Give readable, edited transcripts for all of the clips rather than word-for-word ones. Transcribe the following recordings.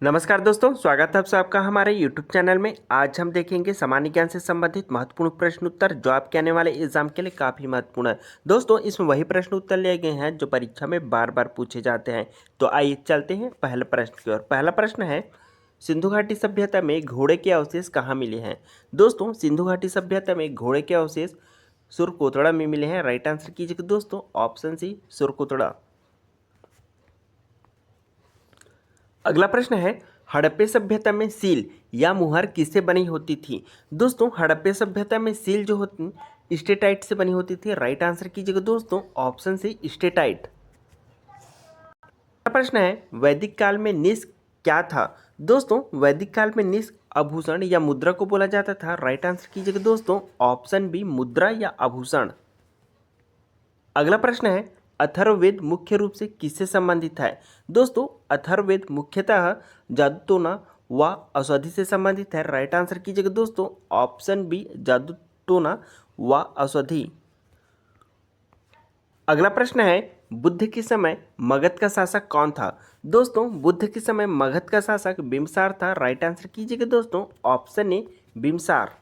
नमस्कार दोस्तों, स्वागत है आप सबका हमारे YouTube चैनल में। आज हम देखेंगे सामान्य ज्ञान से संबंधित महत्वपूर्ण प्रश्न उत्तर जो आपके आने वाले एग्जाम के लिए काफ़ी महत्वपूर्ण है। दोस्तों, इसमें वही प्रश्न उत्तर लिए गए हैं जो परीक्षा में बार बार पूछे जाते हैं। तो आइए चलते हैं पहले प्रश्न की ओर। पहला प्रश्न है, सिंधु घाटी सभ्यता में घोड़े के अवशेष कहाँ मिले हैं? दोस्तों, सिंधु घाटी सभ्यता में घोड़े के अवशेष सुरकोतड़ा में मिले हैं। राइट आंसर कीजिएगा दोस्तों, ऑप्शन सी सुरकोतड़ा। अगला प्रश्न है, हड़प्पा सभ्यता में सील या मुहर किससे बनी होती थी? दोस्तों, हड़प्पा सभ्यता में सील जो होती स्टेटाइट से बनी होती थी। राइट आंसर कीजिएगा दोस्तों, ऑप्शन सी स्टेटाइट। अगला प्रश्न है, वैदिक काल में निष्क क्या था? दोस्तों, वैदिक काल में निष्क आभूषण या मुद्रा को बोला जाता था। राइट आंसर कीजिएगा दोस्तों, ऑप्शन बी मुद्रा या आभूषण। अगला प्रश्न है, अथर्ववेद मुख्य रूप से किससे संबंधित है? दोस्तों, अथर्ववेद मुख्यतः जादूटोना व औषधि से संबंधित है। राइट आंसर कीजिएगा दोस्तों, ऑप्शन बी जादूटोना व औषधि। अगला प्रश्न है, बुद्ध के समय मगध का शासक कौन था? दोस्तों, बुद्ध के समय मगध का शासक बिम्बसार था। राइट आंसर कीजिएगा दोस्तों, ऑप्शन ए बिम्बसार।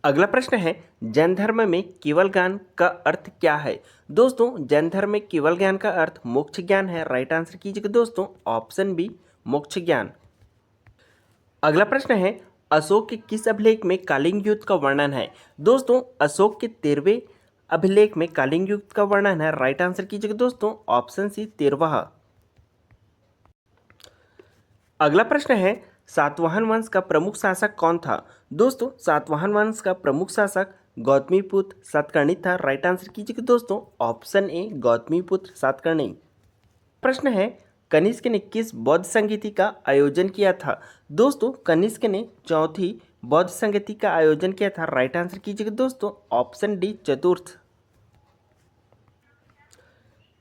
अगला प्रश्न है, जैन धर्म में केवल ज्ञान का अर्थ क्या है? दोस्तों, जैन धर्म में केवल ज्ञान का अर्थ मोक्ष ज्ञान है। राइट आंसर कीजिएगा दोस्तों, ऑप्शन बी मोक्ष ज्ञान। अगला प्रश्न है, अशोक के किस अभिलेख में कलिंग युद्ध का वर्णन है? दोस्तों, अशोक के 13वें अभिलेख में कलिंग युद्ध का वर्णन है। राइट आंसर कीजिएगा दोस्तों, ऑप्शन सी 13वां। अगला प्रश्न है, सातवाहन वंश का प्रमुख शासक कौन था? दोस्तों, सातवाहन वंश का प्रमुख शासक गौतमीपुत्र सातकर्णी था। राइट आंसर कीजिएगा दोस्तों, ऑप्शन ए गौतमीपुत्र सातकर्णी। प्रश्न है, कनिष्क ने किस बौद्ध संगीति का आयोजन किया था? दोस्तों, कनिष्क ने चौथी बौद्ध संगीति का आयोजन किया था। राइट आंसर कीजिएगा दोस्तों, ऑप्शन डी चतुर्थ।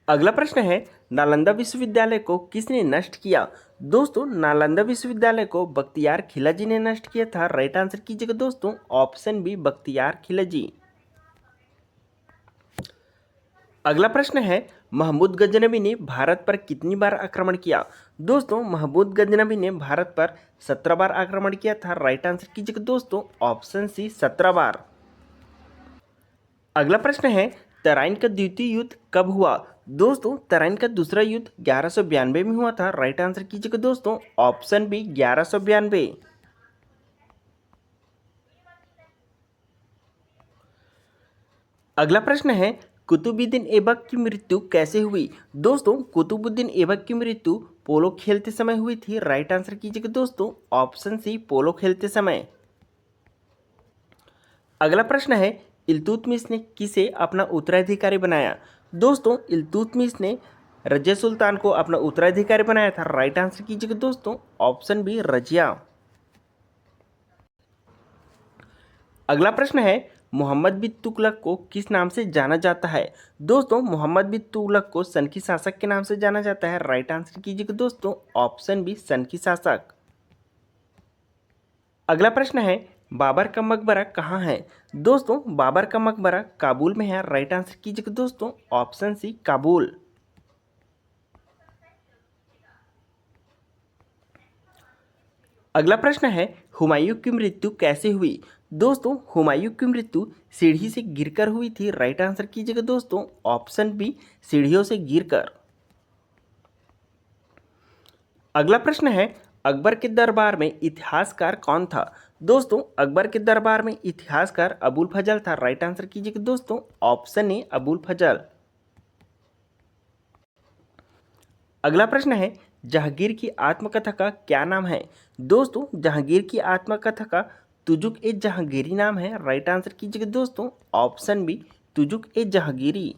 अगला प्रश्न है, नालंदा विश्वविद्यालय को किसने नष्ट किया? दोस्तों, नालंदा विश्वविद्यालय को बख्तियार खिलजी ने नष्ट किया था। राइट आंसर कीजिएगा दोस्तों, ऑप्शन बी बख्तियार खिलजी। अगला प्रश्न है, महमूद गजनवी ने भारत पर कितनी बार आक्रमण किया? दोस्तों, महमूद गजनवी ने भारत पर 17 बार आक्रमण किया था। राइट आंसर कीजिएगा दोस्तों, ऑप्शन सी 17 बार। अगला प्रश्न है, तराइन का द्वितीय युद्ध कब हुआ? दोस्तों, तराइन का दूसरा युद्ध 1192 में हुआ था। राइट आंसर कीजिएगा दोस्तों, ऑप्शन बी 1192। अगला प्रश्न है, कुतुबुद्दीन ऐबक की मृत्यु कैसे हुई? दोस्तों, कुतुबुद्दीन ऐबक की मृत्यु पोलो खेलते समय हुई थी। राइट आंसर कीजिएगा दोस्तों, ऑप्शन सी पोलो खेलते समय। अगला प्रश्न है, इल्तुतमिश ने किसे अपना उत्तराधिकारी बनाया? दोस्तों, इल्तुतमिश ने रजिया सुल्तान को अपना उत्तराधिकारी बनाया था। राइट आंसर कीजिएगा दोस्तों, ऑप्शन बी रजिया। अगला प्रश्न है, मोहम्मद बिन तुगलक को किस नाम से जाना जाता है? दोस्तों, मोहम्मद बिन तुगलक को सन की शासक के नाम से जाना जाता है। राइट आंसर कीजिएगा दोस्तों, ऑप्शन बी सन की शासक। अगला प्रश्न है, बाबर का मकबरा कहाँ है? दोस्तों, बाबर का मकबरा काबुल में है। राइट आंसर कीजिएगा दोस्तों, ऑप्शन सी काबुल। अगला प्रश्न है, हुमायूं की मृत्यु कैसे हुई? दोस्तों, हुमायूं की मृत्यु सीढ़ी से गिरकर हुई थी। राइट आंसर कीजिएगा दोस्तों, ऑप्शन बी सीढ़ियों से गिरकर। अगला प्रश्न है, अकबर के दरबार में इतिहासकार कौन था? दोस्तों, अकबर के दरबार में इतिहासकार अबुल फजल था। राइट आंसर कीजिएगा दोस्तों, ऑप्शन ए अबुल फजल। अगला प्रश्न है, जहांगीर की आत्मकथा का क्या नाम है? दोस्तों, जहांगीर की आत्मकथा का तुजुक ए जहांगीरी नाम है। राइट आंसर कीजिएगा दोस्तों, ऑप्शन बी तुजुक ए जहांगीरी।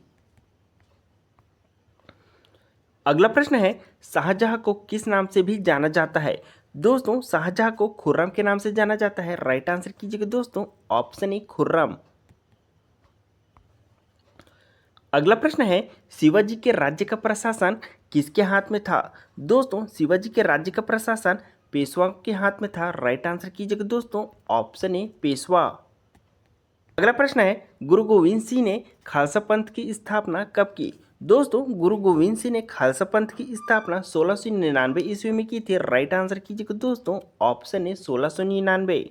अगला प्रश्न है, शाहजहां को किस नाम से भी जाना जाता है? दोस्तों, शाहजहां को खुर्रम के नाम से जाना जाता है। राइट आंसर कीजिएगा दोस्तों, ऑप्शन ए खुर्रम। अगला प्रश्न है, शिवाजी के राज्य का प्रशासन किसके हाथ में था? दोस्तों, शिवाजी के राज्य का प्रशासन पेशवा के हाथ में था। राइट आंसर कीजिएगा दोस्तों, ऑप्शन ए पेशवा। अगला प्रश्न है, गुरु गोविंद सिंह ने खालसा पंथ की स्थापना कब की? दोस्तों गुरु गोविंद सिंह ने खालसा पंथ की स्थापना 1699 ईस्वी में की थी। राइट आंसर कीजिएगा दोस्तों, ऑप्शन है 1699।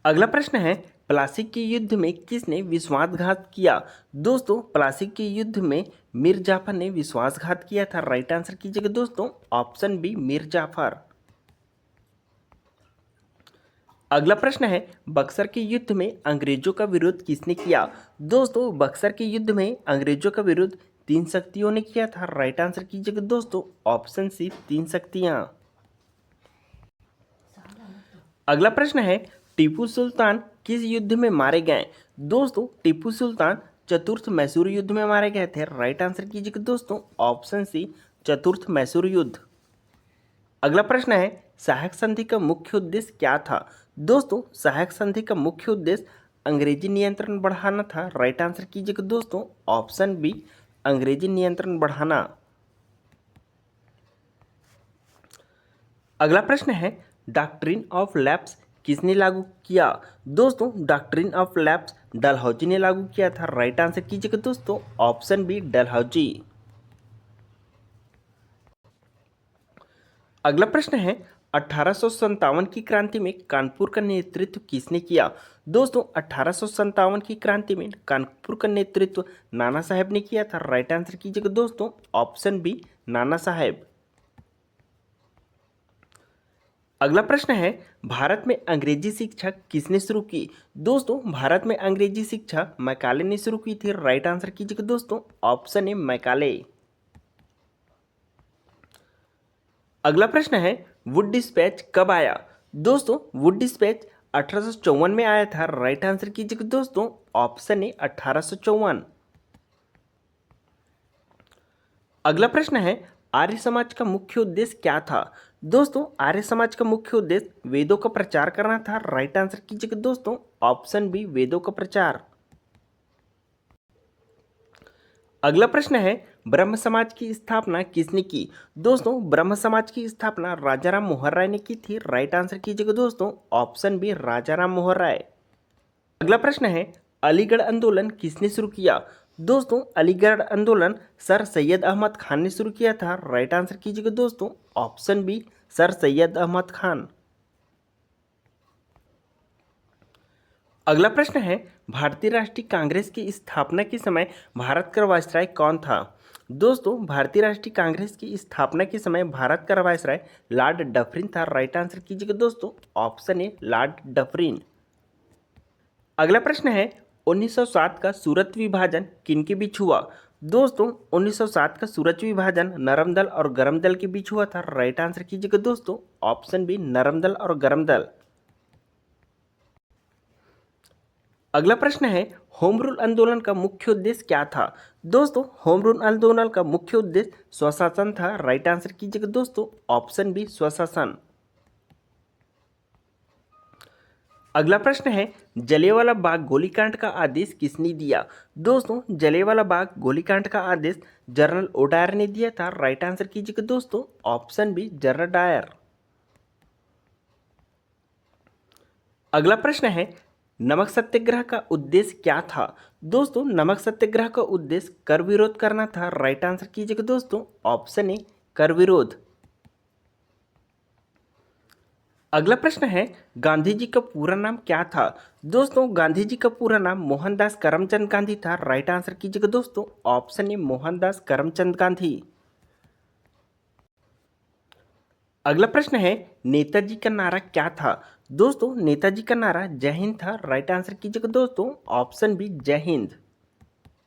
अगला प्रश्न है, प्लासी के युद्ध में किसने विश्वासघात किया? दोस्तों प्लासी के युद्ध में मीर जाफर ने विश्वासघात किया था। राइट आंसर कीजिएगा दोस्तों, ऑप्शन बी मीर जाफर। अगला प्रश्न है, बक्सर के युद्ध में अंग्रेजों का विरोध किसने किया? दोस्तों बक्सर के युद्ध में अंग्रेजों का विरोध तीन शक्तियों ने किया था। राइट आंसर कीजिएगा दोस्तों, ऑप्शन सी तीन शक्तियां। अगला प्रश्न है, टीपू सुल्तान किस युद्ध में मारे गए? दोस्तों टीपू सुल्तान चतुर्थ मैसूर युद्ध में मारे गए थे। राइट आंसर कीजिएगा दोस्तों, ऑप्शन सी चतुर्थ मैसूर युद्ध। अगला प्रश्न है, सहायक संधि का मुख्य उद्देश्य क्या था? दोस्तों सहायक संधि का मुख्य उद्देश्य अंग्रेजी नियंत्रण बढ़ाना था। राइट आंसर कीजिएगा दोस्तों, ऑप्शन बी अंग्रेजी नियंत्रण बढ़ाना। अगला प्रश्न है, डॉक्ट्रिन ऑफ लैप्स किसने लागू किया? दोस्तों डॉक्ट्रिन ऑफ लैप्स डलहौजी ने लागू किया था। राइट आंसर कीजिएगा दोस्तों, ऑप्शन बी डलहौजी। अगला प्रश्न है, 1857 की क्रांति में कानपुर का नेतृत्व किसने किया? दोस्तों 1857 की क्रांति में कानपुर का नेतृत्व नाना साहेब ने किया था। राइट आंसर कीजिएगा दोस्तों, ऑप्शन बी नाना साहेब। अगला प्रश्न है, भारत में अंग्रेजी शिक्षा किसने शुरू की? दोस्तों भारत में अंग्रेजी शिक्षा मैकाले ने शुरू की थी। राइट आंसर कीजिएगा दोस्तों, ऑप्शन ए मैकाले। अगला प्रश्न है, वुड डिस्पैच कब आया? दोस्तों वुड डिस्पैच 1854 में आया था। राइट आंसर कीजिएगा दोस्तों, ऑप्शन ए 1854। अगला प्रश्न है, आर्य समाज का मुख्य उद्देश्य क्या था? दोस्तों आर्य समाज का मुख्य उद्देश्य वेदों का प्रचार करना था। राइट आंसर कीजिएगा दोस्तों, ऑप्शन बी वेदों का प्रचार। अगला प्रश्न है, ब्रह्म समाज की स्थापना किसने की? दोस्तों ब्रह्म समाज की स्थापना राजाराम मोहन राय ने की थी। राइट आंसर कीजिएगा दोस्तों, ऑप्शन बी राजाराम मोहन राय। अगला प्रश्न है, अलीगढ़ आंदोलन किसने शुरू किया? दोस्तों अलीगढ़ आंदोलन सर सैयद अहमद खान ने शुरू किया था। राइट आंसर कीजिएगा दोस्तों, option B sir Syed Ahmed Khan. अगला प्रश्न है, भारतीय राष्ट्रीय कांग्रेस की स्थापना के समय भारत का वायसराय कौन था? दोस्तों भारतीय राष्ट्रीय कांग्रेस की स्थापना के समय भारत का वायसराय लॉर्ड डफरिन था। राइट आंसर कीजिएगा दोस्तों, ऑप्शन ए लॉर्ड डफरिन। अगला प्रश्न है, 1907 का सूरत विभाजन किनके बीच हुआ? दोस्तों 1907 का सूरत विभाजन नरम दल और गरम दल के बीच हुआ था। राइट आंसर कीजिएगा दोस्तों, ऑप्शन बी नरम दल और गरम दल। अगला प्रश्न है, होम रूल आंदोलन का मुख्य उद्देश्य क्या था? दोस्तों होम रूल आंदोलन का मुख्य उद्देश्य स्वशासन था। राइट आंसर कीजिएगा दोस्तों, ऑप्शन बी स्वशासन। अगला प्रश्न है, जलियांवाला बाग गोलीकांड का आदेश किसने दिया? दोस्तों जलियांवाला बाग गोलीकांड का आदेश जनरल ओ डायर ने दिया था। राइट आंसर कीजिएगा दोस्तों, ऑप्शन बी जनरल डायर। अगला प्रश्न है, नमक सत्याग्रह का उद्देश्य क्या था? दोस्तों नमक सत्याग्रह का उद्देश्य कर विरोध करना था। राइट आंसर कीजिएगा दोस्तों, ऑप्शन ए कर विरोध। अगला प्रश्न है, गांधी जी का पूरा नाम क्या था? दोस्तों गांधी जी का पूरा नाम मोहनदास करमचंद गांधी था। राइट आंसर कीजिएगा दोस्तों, ऑप्शन ए मोहनदास करमचंद गांधी। अगला प्रश्न है, नेताजी का नारा क्या था? दोस्तों नेताजी का नारा जय हिंद था। राइट आंसर कीजिएगा दोस्तों, ऑप्शन बी जय हिंद।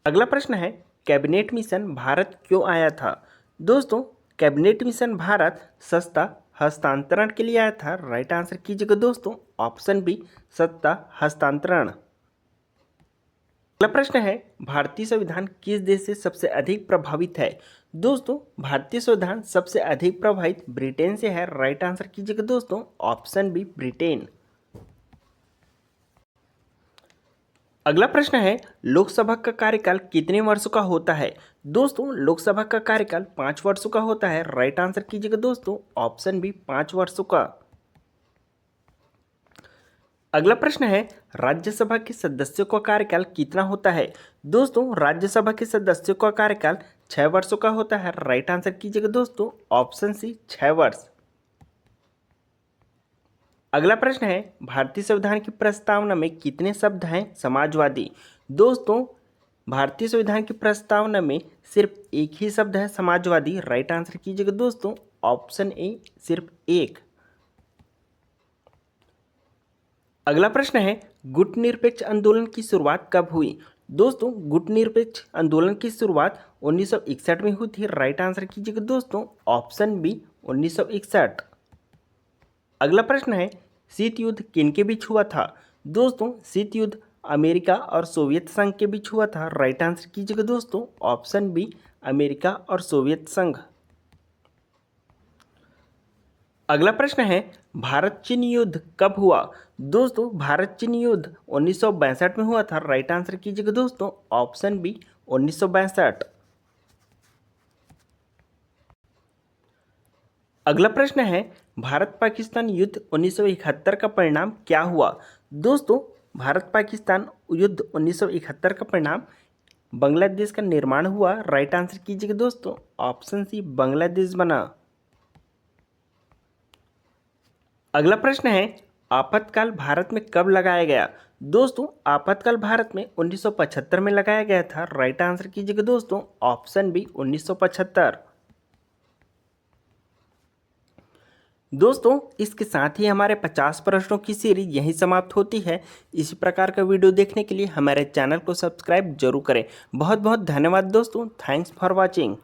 अगला प्रश्न है, कैबिनेट मिशन भारत क्यों आया था? दोस्तों कैबिनेट मिशन भारत सस्ता हस्तांतरण के लिए आया था। राइट आंसर कीजिएगा दोस्तों, ऑप्शन बी सत्ता हस्तांतरण। अगला प्रश्न है, भारतीय संविधान किस देश से सबसे अधिक प्रभावित है? दोस्तों भारतीय संविधान सबसे अधिक प्रभावित ब्रिटेन से है। राइट आंसर कीजिएगा दोस्तों, ऑप्शन बी ब्रिटेन। अगला प्रश्न है, लोकसभा का कार्यकाल कितने वर्षों का होता है? दोस्तों लोकसभा का कार्यकाल 5 वर्षों का होता है। राइट आंसर कीजिएगा दोस्तों, ऑप्शन बी 5 वर्षों का। अगला प्रश्न है, राज्यसभा के सदस्यों का कार्यकाल कितना होता है? दोस्तों, राज्यसभा के सदस्यों का कार्यकाल 6 वर्षों का होता है। राइट आंसर कीजिएगा दोस्तों, ऑप्शन सी 6 वर्ष। अगला प्रश्न है, भारतीय संविधान की प्रस्तावना में कितने शब्द हैं समाजवादी? दोस्तों, भारतीय संविधान की प्रस्तावना में सिर्फ एक ही शब्द है समाजवादी। राइट आंसर कीजिएगा दोस्तों, ऑप्शन ए सिर्फ एक। अगला प्रश्न है, गुटनिरपेक्ष आंदोलन की शुरुआत कब हुई? दोस्तों, गुटनिरपेक्ष आंदोलन की शुरुआत 1961 में हुई थी। राइट आंसर कीजिएगा दोस्तों, ऑप्शन बी 1961। अगला प्रश्न है, शीत युद्ध किनके बीच हुआ था? दोस्तों, शीत युद्ध अमेरिका और सोवियत संघ के बीच हुआ था। राइट आंसर कीजिएगा दोस्तों, ऑप्शन बी अमेरिका और सोवियत संघ। अगला प्रश्न है, भारत चीन युद्ध कब हुआ? दोस्तों, भारत चीन युद्ध 1962 में हुआ था। राइट आंसर कीजिएगा दोस्तों, ऑप्शन बी 1962। अगला प्रश्न है, भारत पाकिस्तान युद्ध 1971 का परिणाम क्या हुआ? दोस्तों, भारत पाकिस्तान युद्ध 1971 का परिणाम बांग्लादेश का निर्माण हुआ। राइट आंसर कीजिएगा दोस्तों, ऑप्शन सी बांग्लादेश बना। अगला प्रश्न है, आपातकाल भारत में कब लगाया गया? दोस्तों, आपातकाल भारत में 1975 में लगाया गया था। राइट आंसर कीजिएगा दोस्तों, ऑप्शन बी 1975। दोस्तों, इसके साथ ही हमारे 50 प्रश्नों की सीरीज यहीं समाप्त होती है। इसी प्रकार का वीडियो देखने के लिए हमारे चैनल को सब्सक्राइब जरूर करें। बहुत बहुत धन्यवाद दोस्तों, थैंक्स फॉर वॉचिंग।